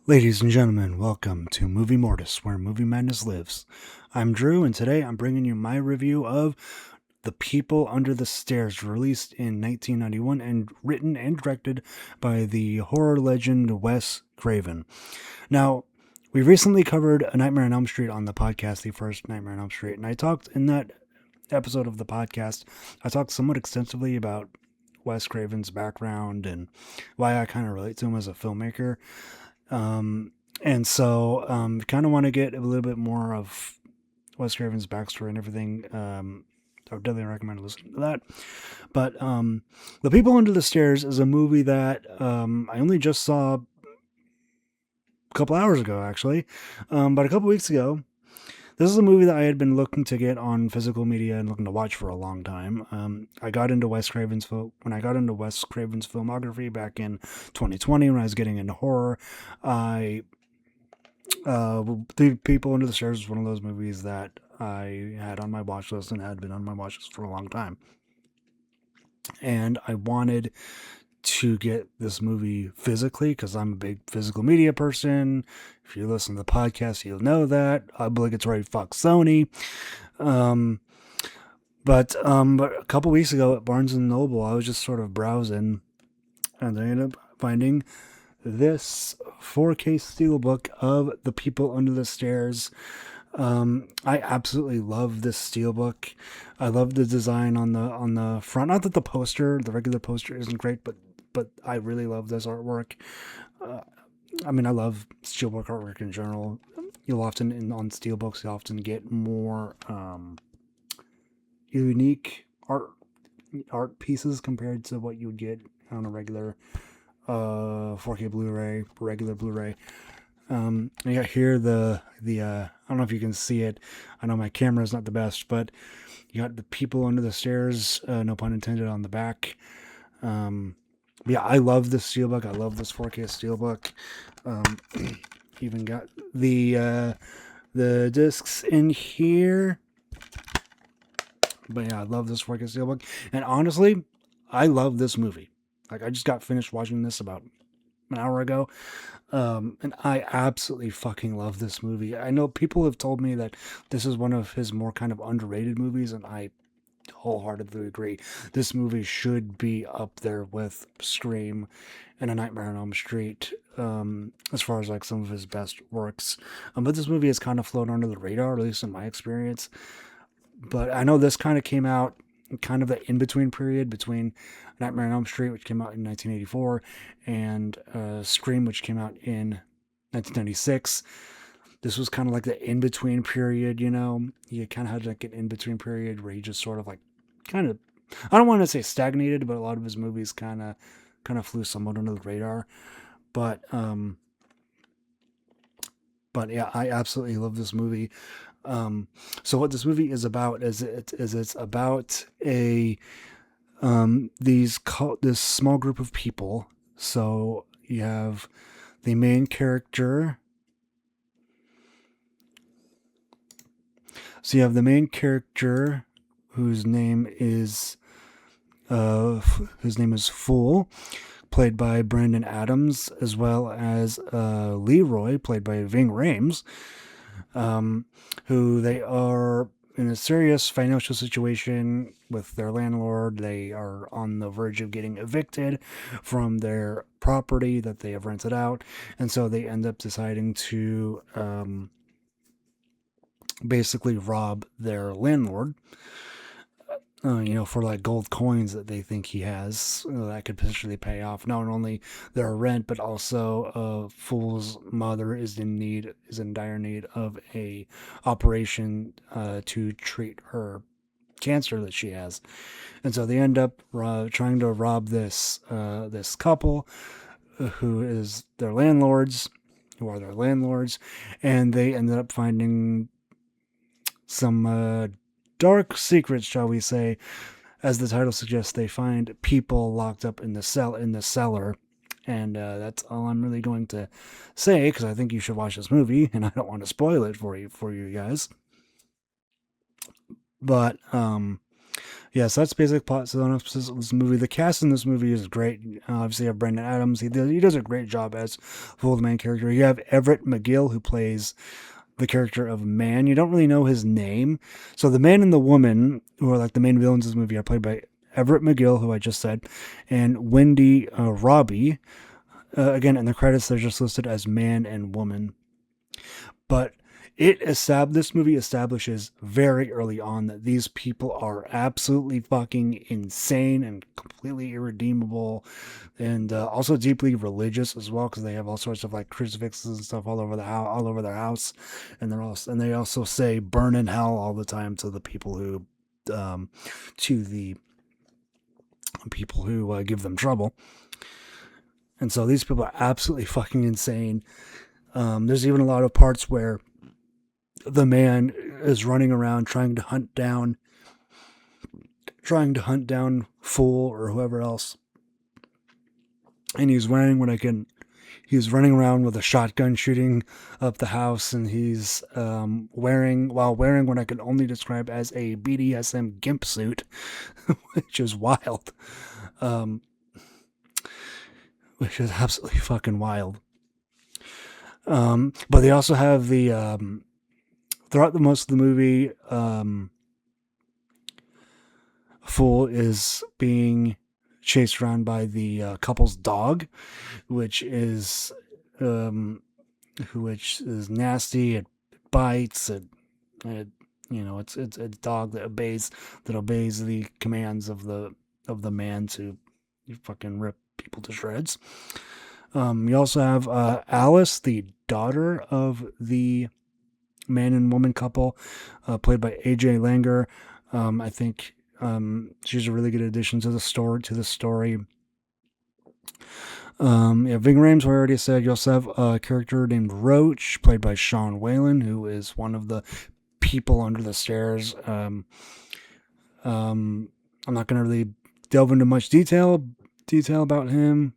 Ladies and gentlemen, welcome to Movie Mortis, where movie madness lives. I'm Drew, and today I'm bringing you my review of The People Under the Stairs, released in 1991 and written and directed by the horror legend Wes Craven. Now, we recently covered A Nightmare on Elm Street on the podcast, the first Nightmare on Elm Street, and I talked in that episode of the podcast, I talked somewhat extensively about Wes Craven's background and why I kind of relate to him as a filmmaker. And so, kind of want to get a little bit more of Wes Craven's backstory and everything. I would definitely recommend listening to that. But The People Under the Stairs is a movie that I only just saw a couple hours ago, actually. But a couple weeks ago, this is a movie that I had been looking to get on physical media and looking to watch for a long time. I got into Wes Craven's when I got into Wes Craven's filmography back in 2020 when I was getting into horror. The People Under the Stairs was one of those movies that I had on my watch list and had been on my watch list for a long time. And I wanted to get this movie physically because I'm a big physical media person. If you listen to the podcast, you'll know that. Obligatory fuck Sony. But a couple weeks ago at Barnes & Noble, I was just sort of browsing and I ended up finding this 4K steelbook of The People Under the Stairs. I absolutely love this steelbook. I love the design on the front. Not that the regular poster isn't great, but I really love this artwork. I mean, I love steelbook artwork in general. You'll often on steelbooks, you often get more unique art pieces compared to what you would get on a regular 4K Blu-ray, regular Blu-ray. I got here the I don't know if you can see it. I know my camera is not the best, but you got The People Under the Stairs, no pun intended, on the back. Yeah, I love this steelbook. I love this 4K steelbook. Even got the discs in here. But yeah, I love this 4K steelbook. And honestly, I love this movie. Like, I just got finished watching this about an hour ago. And I absolutely fucking love this movie. I know people have told me that this is one of his more kind of underrated movies, and I wholeheartedly agree. This movie should be up there with Scream and A Nightmare on Elm Street, as far as like some of his best works. But this movie has kind of flown under the radar, at least in my experience. But I know this kind of came out kind of the in-between period between Nightmare on Elm Street, which came out in 1984, and Scream, which came out in 1996. This was kind of like the in-between period, you know? You kind of had like an in-between period where he just sort of like kind of, I don't want to say stagnated, but a lot of his movies kind of flew somewhat under the radar. But yeah, I absolutely love this movie. So what this movie is about is it's about this small group of people. So you have the main character. So you have the main character whose name is Fool, played by Brandon Adams, as well as Leroy, played by Ving Rhames, who they are in a serious financial situation with their landlord. They are on the verge of getting evicted from their property that they have rented out, and so they end up deciding to basically rob their landlord. For like gold coins that they think he has that could potentially pay off not only their rent, but also Fool's mother is in dire need of a operation to treat her cancer that she has, and so they end up trying to rob this couple who is their landlords, and they ended up finding some dark secrets, shall we say. As the title suggests, they find people locked up in the cellar, and that's all I'm really going to say, because I think you should watch this movie, and I don't want to spoil it for you guys. But Yeah, so that's basic plot synopsis of this movie. The cast in this movie is great. Obviously, you have Brandon Adams. He does a great job as full the main character. You have Everett McGill, who plays the character of Man. You don't really know his name. So the man and the woman, who are like the main villains of this movie, are played by Everett McGill, who I just said, and Wendy Robbie. Again, in the credits, they're just listed as man and woman. But this movie establishes very early on that these people are absolutely fucking insane and completely irredeemable, and also deeply religious as well, because they have all sorts of like crucifixes and stuff all over all over their house, and they also say "burn in hell" all the time to the people who to the people who give them trouble. And so these people are absolutely fucking insane. There's even a lot of parts where the man is running around trying to hunt down Fool or whoever else, and he's running around with a shotgun shooting up the house, and he's wearing what I can only describe as a BDSM gimp suit, which is wild. Which is absolutely fucking wild. But they also have throughout the most of the movie, Fool is being chased around by the couple's dog, which is nasty. It bites. It's a dog that obeys the commands of the man to fucking rip people to shreds. You also have Alice, the daughter of the man and woman couple, played by AJ Langer. I think she's a really good addition to the story. Ving Rhames, I already said. You also have a character named Roach, played by Sean Whalen, who is one of the people under the stairs. I'm not going to really delve into much detail about him.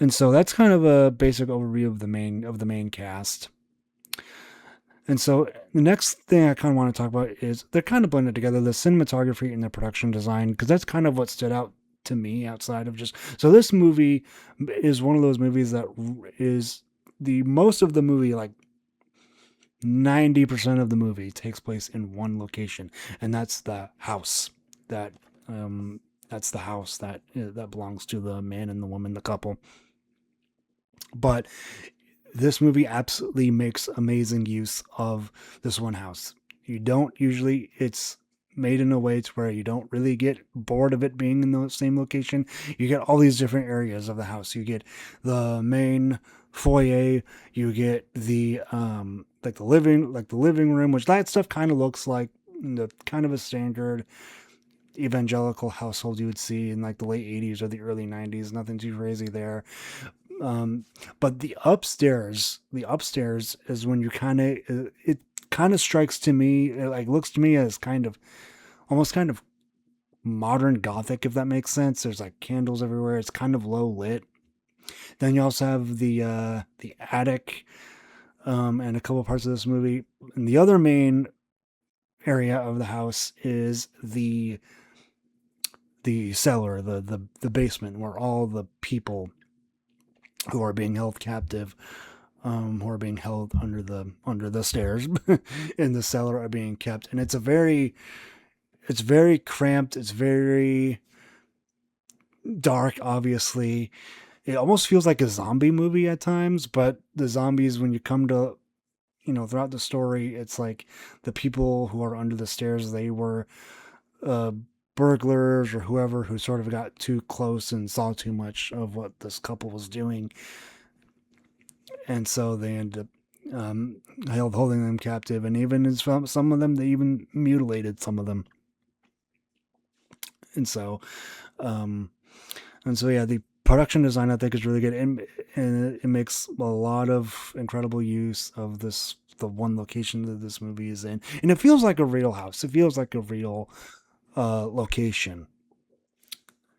And so that's kind of a basic overview of the main cast. And so the next thing I kind of want to talk about is they're kind of blended together, the cinematography and the production design, because that's kind of what stood out to me outside of so this movie is one of those movies that is the most of the movie, like 90% of the movie takes place in one location, and that's the house that belongs to the man and the woman, the couple. But this movie absolutely makes amazing use of this one house. It's made in a way to where you don't really get bored of it being in the same location. You get all these different areas of the house. You get the main foyer, you get the living room, which that stuff kind of looks like the kind of a standard evangelical household you would see in like the late 80s or the early 90s. Nothing too crazy there. But the upstairs is when you it kind of strikes to me, it like looks to me as almost kind of modern Gothic, if that makes sense. There's like candles everywhere. It's kind of low lit. Then you also have the attic, and a couple parts of this movie. And the other main area of the house is the cellar, the basement, where all the people who are being held captive, who are being held under the stairs in the cellar, are being kept. And it's very cramped. It's very dark, obviously. It almost feels like a zombie movie at times, but the zombies, when you come to, throughout the story, it's like the people who are under the stairs, they were burglars or whoever who sort of got too close and saw too much of what this couple was doing. And so they ended up holding them captive. And even some of them, they even mutilated some of them. And so, yeah, the production design, I think, is really good, and it makes a lot of incredible use of the one location that this movie is in, and it feels like a real house. It feels like a real location.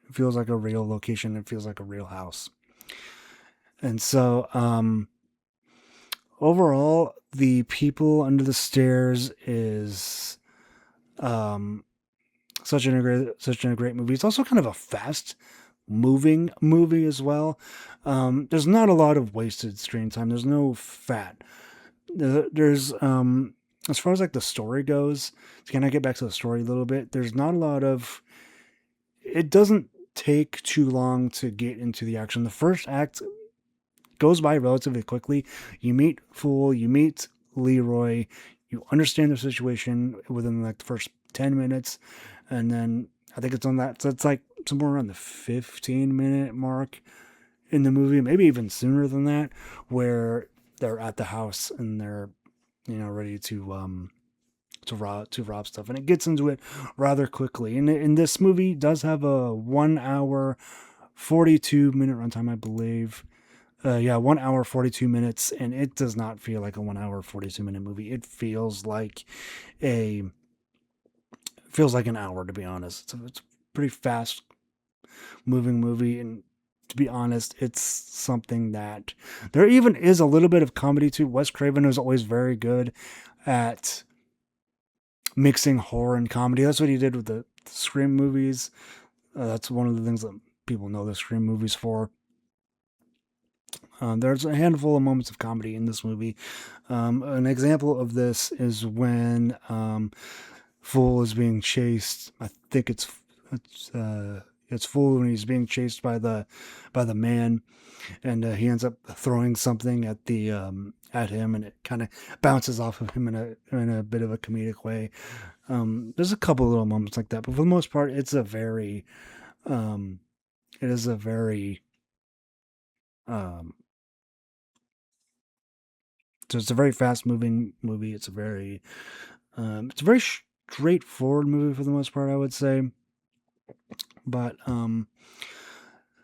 It feels like a real location. It feels like a real house. And so, overall, the people under the stairs is such a great movie. It's also kind of a fast moving movie as well. There's not a lot of wasted screen time. There's no fat. There's as far as like the story goes, to kind of get back to the story a little bit, there's not a lot of, it doesn't take too long to get into the action. The first act goes by relatively quickly. You meet Fool, you meet Leroy, you understand the situation within like the first 10 minutes, and then I think it's on that, so it's like somewhere around the 15-minute mark in the movie, maybe even sooner than that, where they're at the house and they're, ready to rob stuff, and it gets into it rather quickly. And this movie does have a 1 hour 42-minute runtime, I believe. 1 hour 42 minutes, and it does not feel like a 1 hour 42-minute movie. It feels like an hour, to be honest. It's a pretty fast moving movie, and to be honest, it's something that there even is a little bit of comedy too. Wes Craven is always very good at mixing horror and comedy. That's what he did with the Scream movies. That's one of the things that people know the Scream movies for. There's a handful of moments of comedy in this movie. An example of this is when Fool is being chased. I think it's Fool when he's being chased by the man, and he ends up throwing something at at him, and it kind of bounces off of him in a bit of a comedic way. There's a couple little moments like that, but for the most part, it's a very so it's a very fast moving movie. It's a very straightforward movie for the most part, I would say. But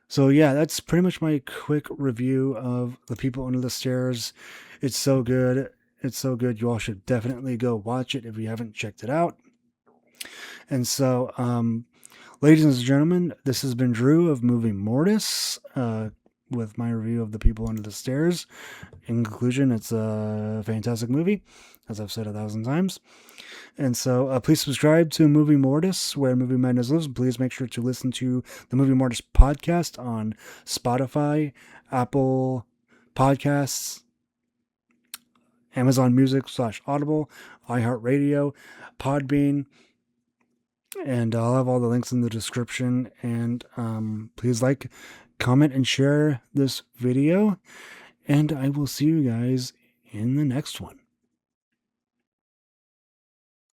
so yeah, that's pretty much my quick review of The People Under the Stairs. It's so good. It's so good. You all should definitely go watch it if you haven't checked it out. And so, ladies and gentlemen, this has been Drew of Movie Mortis, with my review of The People Under the Stairs. In conclusion, it's a fantastic movie, as I've said 1,000 times. And so please subscribe to Movie Mortis, where Movie Madness lives. And please make sure to listen to the Movie Mortis podcast on Spotify, Apple Podcasts, Amazon Music /Audible, iHeartRadio, Podbean, and I'll have all the links in the description. And please like, comment, and share this video. And I will see you guys in the next one.